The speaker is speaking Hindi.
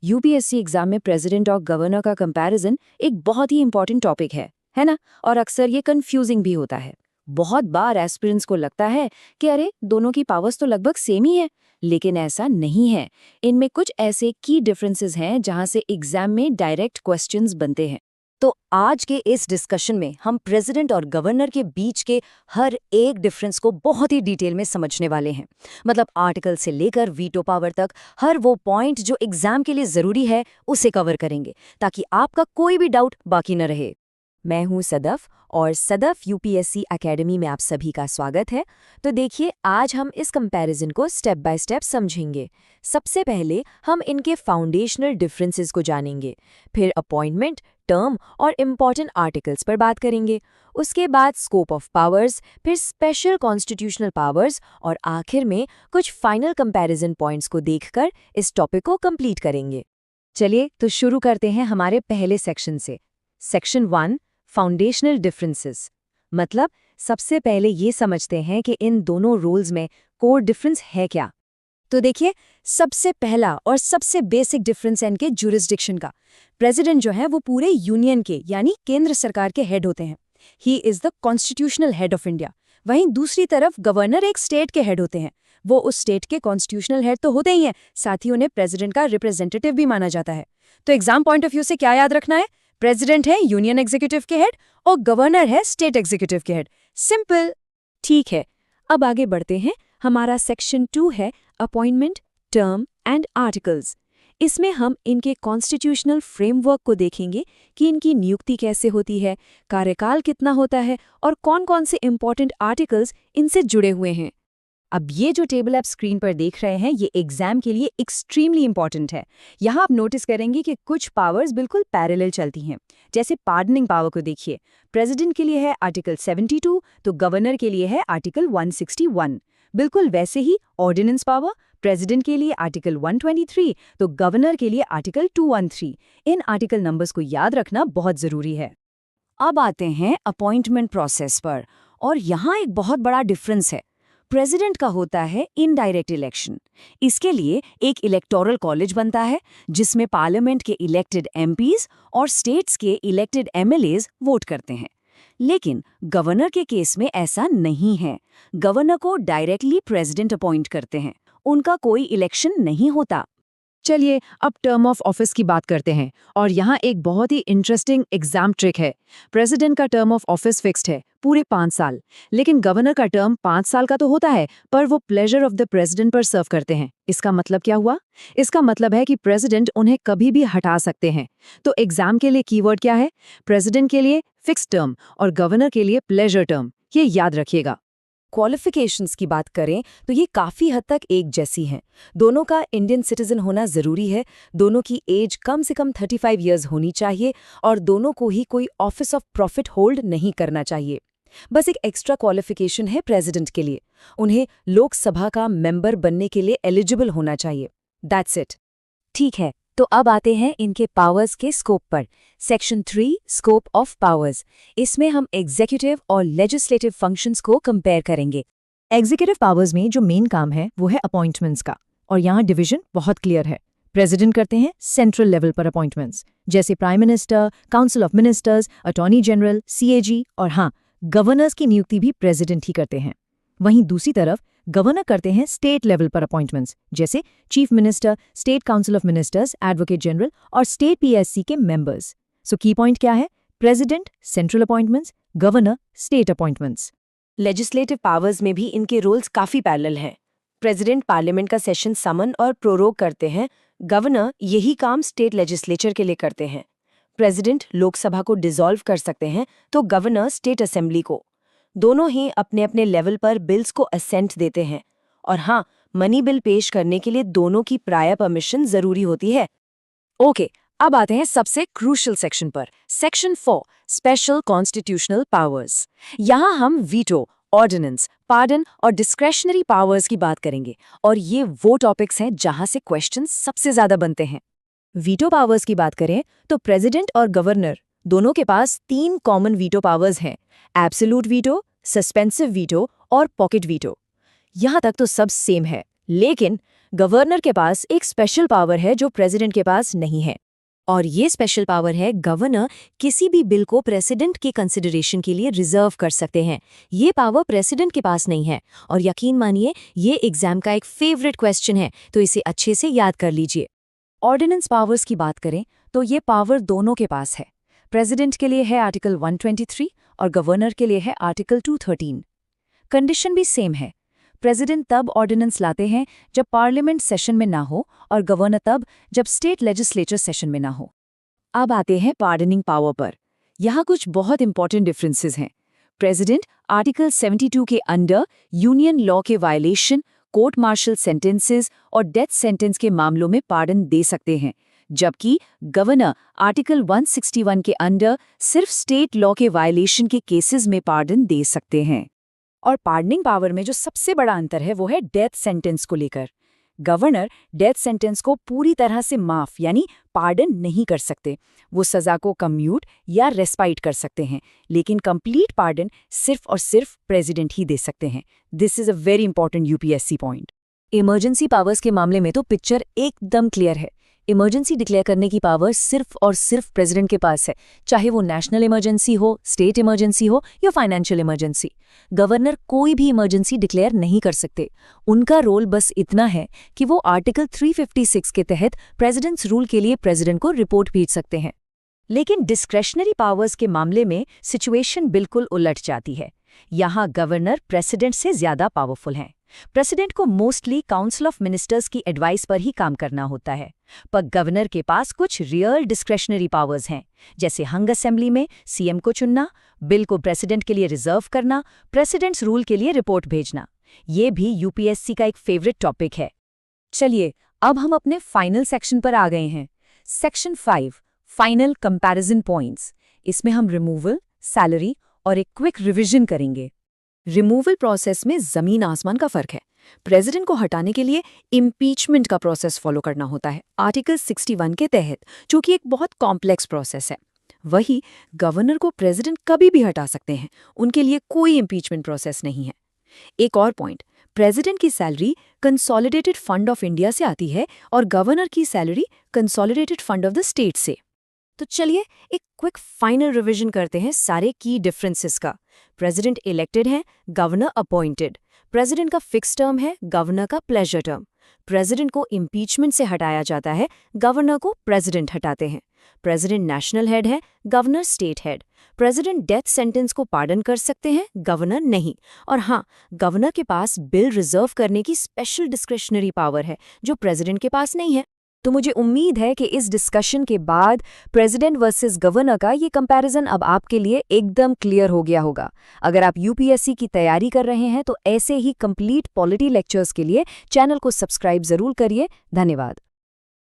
यूपीएससी एग्जाम में प्रेसिडेंट और गवर्नर का कंपैरिजन एक बहुत ही इंपॉर्टेंट टॉपिक है ना? और अक्सर ये कंफ्यूजिंग भी होता है। बहुत बार एस्पिरेंट्स को लगता है कि अरे दोनों की पावर्स तो लगभग सेम ही है, लेकिन ऐसा नहीं है। इनमें कुछ ऐसे की डिफरेंसेस हैं जहां से एग्जाम में डायरेक्ट क्वेश्चंस बनते हैं। तो आज के इस डिस्कशन में हम प्रेसिडेंट और गवर्नर के बीच के हर एक डिफरेंस को बहुत ही डिटेल में समझने वाले हैं। मतलब आर्टिकल से लेकर वीटो पावर तक हर वो पॉइंट जो एग्जाम के लिए जरूरी है उसे कवर करेंगे, ताकि आपका कोई भी डाउट बाकी न रहे। मैं हूं सदफ और सदफ यूपीएससी एकेडमी में आप सभी का स्वागत है। तो देखिए, आज हम इस कंपैरिजन को स्टेप बाय स्टेप समझेंगे। सबसे पहले हम इनके फाउंडेशनल डिफरेंसेस को जानेंगे, फिर अपॉइंटमेंट, टर्म और इम्पॉर्टेंट आर्टिकल्स पर बात करेंगे। उसके बाद स्कोप ऑफ पावर्स, फिर स्पेशल कॉन्स्टिट्यूशनल पावर्स और आखिर में कुछ फाइनल कंपैरिजन पॉइंट्स को देखकर इस टॉपिक को कंप्लीट करेंगे। चलिए तो शुरू करते हैं हमारे पहले सेक्शन से। Section 1, foundational differences. मतलब सबसे पहले ये समझते हैं कि इन दोनों रूल्स में कोर डिफरेंस है क्या। तो देखिए, सबसे पहला और सबसे बेसिक डिफरेंस है इनके जुरिस्डिक्शन का। प्रेसिडेंट जो है वो पूरे यूनियन के यानी केंद्र सरकार के हेड होते हैं। He is the constitutional head of India. वहीं दूसरी तरफ गवर्नर एक स्टेट के हेड होते हैं। वो उस स्टेट के कॉन्स्टिट्यूशनल हेड तो होते ही हैं, साथ ही उन्हें प्रेसिडेंट का रिप्रेजेंटेटिव भी माना जाता है। तो एग्जाम पॉइंट ऑफ व्यू से क्या याद रखना है? प्रेसिडेंट है यूनियन एग्जीक्यूटिव के हेड और गवर्नर है स्टेट एग्जीक्यूटिव के हेड। सिंपल। ठीक है, अब आगे बढ़ते हैं। हमारा सेक्शन 2 है अपॉइंटमेंट, टर्म एंड आर्टिकल्स। इसमें हम इनके कॉन्स्टिट्यूशनल फ्रेमवर्क को देखेंगे कि इनकी नियुक्ति कैसे होती है, कार्यकाल कितना होता है और कौन कौन से इंपॉर्टेंट आर्टिकल्स इनसे जुड़े हुए हैं। अब ये जो टेबल आप स्क्रीन पर देख रहे हैं, ये एग्जाम के लिए एक्सट्रीमली इंपॉर्टेंट है। यहाँ आप नोटिस करेंगे कि कुछ पावर्स बिल्कुल पैरेलल चलती हैं। जैसे पार्डनिंग पावर को देखिए, प्रेसिडेंट के लिए है आर्टिकल 72, तो गवर्नर के लिए है आर्टिकल 161। बिल्कुल वैसे ही ऑर्डिनेंस पावर, प्रेसिडेंट के लिए आर्टिकल 123, तो गवर्नर के लिए आर्टिकल 213। इन आर्टिकल नंबर्स को याद रखना बहुत जरूरी है। अब आते हैं अपॉइंटमेंट प्रोसेस पर, और यहाँ एक बहुत बड़ा डिफरेंस है। प्रेसिडेंट का होता है इनडायरेक्ट इलेक्शन। इसके लिए एक इलेक्टोरल कॉलेज बनता है जिसमें पार्लियामेंट के इलेक्टेड एमपीज और स्टेट्स के इलेक्टेड एमएलएज वोट करते हैं। लेकिन गवर्नर के केस में ऐसा नहीं है। गवर्नर को डायरेक्टली प्रेसिडेंट अपॉइंट करते हैं, उनका कोई इलेक्शन नहीं होता। चलिए अब टर्म ऑफ ऑफिस की बात करते हैं, और यहाँ एक बहुत ही इंटरेस्टिंग एग्जाम ट्रिक है। प्रेसिडेंट का टर्म ऑफ ऑफिस फिक्स्ड है, पूरे 5 साल। लेकिन गवर्नर का टर्म 5 साल का तो होता है, पर वो प्लेजर ऑफ द प्रेसिडेंट पर सर्व करते हैं। इसका मतलब क्या हुआ? इसका मतलब है कि प्रेसिडेंट उन्हें कभी भी हटा सकते हैं। तो एग्जाम के लिए कीवर्ड क्या है? प्रेसिडेंट के लिए फिक्स्ड टर्म और गवर्नर के लिए प्लेजर टर्म। ये याद रखिएगा। क्वालिफिकेशंस की बात करें तो ये काफ़ी हद तक एक जैसी हैं। दोनों का इंडियन सिटीजन होना ज़रूरी है, दोनों की एज कम से कम 35 इयर्स होनी चाहिए और दोनों को ही कोई ऑफिस ऑफ प्रॉफिट होल्ड नहीं करना चाहिए। बस एक एक्स्ट्रा क्वालिफिकेशन है प्रेसिडेंट के लिए, उन्हें लोकसभा का मेंबर बनने के लिए एलिजिबल होना चाहिए। That's it. ठीक है, तो अब आते हैं इनके पावर्स के स्कोप पर। Section 3, scope of powers. इसमें हम एग्जीक्यूटिव और लेजिस्लेटिव फंक्शंस को कंपेयर करेंगे। एग्जीक्यूटिव पावर्स में जो मेन काम है वो है अपॉइंटमेंट्स का, और यहाँ डिवीजन बहुत क्लियर है। प्रेसिडेंट करते हैं सेंट्रल लेवल पर अपॉइंटमेंट्स, जैसे prime minister, council of ministers, attorney general, CAG, और हाँ, गवर्नर्स की नियुक्ति भी प्रेसिडेंट ही करते हैं। वहीं दूसरी तरफ गवर्नर करते हैं स्टेट लेवल पर अपॉइंटमेंट्स, जैसे chief minister, state council of ministers, advocate general और स्टेट पीएससी के मेंबर्स। सो की पॉइंट क्या है? President central appointments, governor state appointments. Legislative powers में भी इनके रोल्स काफी पैरेलल हैं। प्रेसिडेंट पार्लियामेंट का सेशन समन और प्रोरोग करते हैं, गवर्नर यही काम स्टेट लेजिस्लेचर के लिए करते हैं। प्रेसिडेंट लोकसभा को डिसॉल्व कर सकते हैं, तो गवर्नर स्टेट असेंबली को। दोनों ही अपने अपने लेवल पर बिल्स को असेंट देते हैं, और हाँ, मनी बिल पेश करने के लिए दोनों की प्रायर परमिशन जरूरी होती है। ओके, अब आते हैं सबसे क्रूशियल सेक्शन पर। Section 4, special constitutional powers. यहाँ हम वीटो, ऑर्डिनेंस, पार्डन और डिस्क्रेशनरी पावर्स की बात करेंगे, और ये वो टॉपिक्स हैं जहाँ से क्वेश्चन सबसे ज्यादा बनते हैं। वीटो पावर्स की बात करें तो प्रेसिडेंट और गवर्नर दोनों के पास 3 कॉमन वीटो पावर्स हैं: एब्सोल्यूट वीटो, सस्पेंसिव वीटो और पॉकेट वीटो। यहाँ तक तो सब सेम है, लेकिन गवर्नर के पास एक स्पेशल पावर है जो प्रेसिडेंट के पास नहीं है। और ये स्पेशल पावर है, गवर्नर किसी भी बिल को प्रेसिडेंट की कंसिडरेशन के लिए रिजर्व कर सकते हैं। ये पावर प्रेसिडेंट के पास नहीं है। और यकीन मानिए, ये एग्जाम का एक फेवरेट क्वेश्चन है, तो इसे अच्छे से याद कर लीजिए। ऑर्डिनेंस पावर्स की बात करें तो ये पावर दोनों के पास है। प्रेसिडेंट के लिए है आर्टिकल 123 और गवर्नर के लिए है आर्टिकल 213। कंडीशन भी सेम है। प्रेसिडेंट तब ऑर्डिनेंस लाते हैं जब पार्लियामेंट सेशन में ना हो और गवर्नर तब जब स्टेट लेजिस्लेचर सेशन में ना हो। अब आते हैं पार्डनिंग पावर पर। यहाँ कुछ बहुत इंपॉर्टेंट डिफरेंसेस हैं। प्रेसिडेंट आर्टिकल 72 के अंडर यूनियन लॉ के वायलेशन, कोर्ट मार्शल सेंटेंसेस और डेथ सेंटेंस के मामलों में पार्डन दे सकते हैं, जबकि गवर्नर आर्टिकल 161 के अंडर सिर्फ स्टेट लॉ के वायलेशन के केसेस में पार्डन दे सकते हैं। और पार्डनिंग पावर में जो सबसे बड़ा अंतर है वो है डेथ सेंटेंस को लेकर। गवर्नर डेथ सेंटेंस को पूरी तरह से माफ यानी पार्डन नहीं कर सकते। वो सजा को कम्यूट या रेस्पाइट कर सकते हैं, लेकिन कंप्लीट पार्डन सिर्फ और सिर्फ प्रेसिडेंट ही दे सकते हैं। This is a very important UPSC point. Emergency powers के मामले में तो पिक्चर एकदम क्लियर है। इमरजेंसी डिक्लेयर करने की पावर सिर्फ और सिर्फ प्रेसिडेंट के पास है, चाहे वो नेशनल इमरजेंसी हो, स्टेट इमरजेंसी हो या फाइनेंशियल इमरजेंसी। गवर्नर कोई भी इमरजेंसी डिक्लेयर नहीं कर सकते। उनका रोल बस इतना है कि वो आर्टिकल 356 के तहत प्रेसिडेंट्स रूल के लिए प्रेसिडेंट को रिपोर्ट भेज सकते हैं। लेकिन डिस्क्रेशनरी पावर्स के मामले में सिचुएशन बिल्कुल उलट जाती है। यहाँ गवर्नर प्रेसिडेंट से ज्यादा पावरफुल हैं। प्रेसिडेंट को मोस्टली काउंसिल ऑफ मिनिस्टर्स की एडवाइस पर ही काम करना होता है, पर गवर्नर के पास कुछ रियल डिस्क्रेशनरी पावर्स हैं, जैसे हंग असेंबली में सीएम को चुनना, बिल को प्रेसिडेंट के लिए रिजर्व करना, प्रेसिडेंट्स रूल के लिए रिपोर्ट भेजना। ये भी यूपीएससी का एक फेवरेट टॉपिक है। चलिए, अब हम अपने फाइनल सेक्शन पर आ गए हैं। Section 5, final comparison points. इसमें हम रिमूवल, सैलरी और एक क्विक रिवीजन करेंगे। रिमूवल प्रोसेस में जमीन आसमान का फर्क है। प्रेसिडेंट को हटाने के लिए इम्पीचमेंट का प्रोसेस फॉलो करना होता है आर्टिकल 61 के तहत, जो कि एक बहुत कॉम्प्लेक्स प्रोसेस है। वही गवर्नर को प्रेसिडेंट कभी भी हटा सकते हैं, उनके लिए कोई इम्पीचमेंट प्रोसेस नहीं है। एक और पॉइंट, प्रेसिडेंट की salary consolidated fund of India से आती है और गवर्नर की salary consolidated fund of the state से। तो चलिए एक क्विक फाइनल रिवीजन करते हैं सारे की डिफरेंसेस का। प्रेसिडेंट इलेक्टेड है, गवर्नर अपॉइंटेड। प्रेसिडेंट का फिक्स टर्म है, गवर्नर का प्लेजर टर्म। प्रेसिडेंट को इम्पीचमेंट से हटाया जाता है, गवर्नर को प्रेसिडेंट हटाते हैं। प्रेसिडेंट नेशनल हेड है, governor state head. President death sentence को पार्डन कर सकते हैं, गवर्नर नहीं। और हाँ, गवर्नर के पास बिल रिजर्व करने की स्पेशल डिस्क्रिशनरी पावर है, जो प्रेसिडेंट के पास नहीं है। तो मुझे उम्मीद है कि इस डिस्कशन के बाद प्रेसिडेंट वर्सेस गवर्नर का ये कंपैरिजन अब आपके लिए एकदम क्लियर हो गया होगा। अगर आप यूपीएससी की तैयारी कर रहे हैं तो ऐसे ही कंप्लीट पॉलिटी लेक्चर्स के लिए चैनल को सब्सक्राइब जरूर करिए। धन्यवाद।